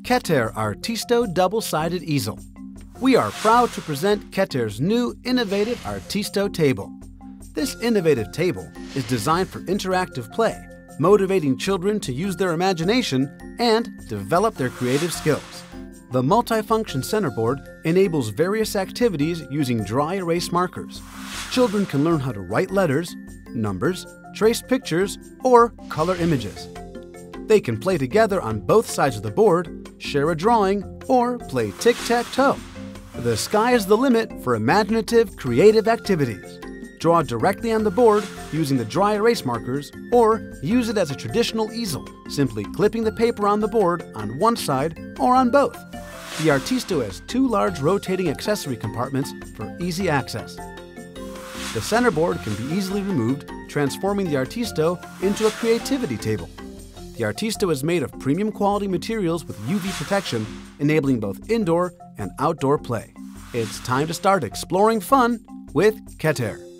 Keter Artisto Double-Sided Easel. We are proud to present Keter's new innovative Artisto table. This innovative table is designed for interactive play, motivating children to use their imagination and develop their creative skills. The multifunction centerboard enables various activities using dry erase markers. Children can learn how to write letters, numbers, trace pictures, or color images. They can play together on both sides of the board, share a drawing, or play tic-tac-toe. The sky is the limit for imaginative, creative activities. Draw directly on the board using the dry erase markers, or use it as a traditional easel, simply clipping the paper on the board on one side or on both. The Artisto has 2 large rotating accessory compartments for easy access. The centerboard can be easily removed, transforming the Artisto into a creativity table. The Artisto is made of premium quality materials with UV protection, enabling both indoor and outdoor play. It's time to start exploring fun with Keter.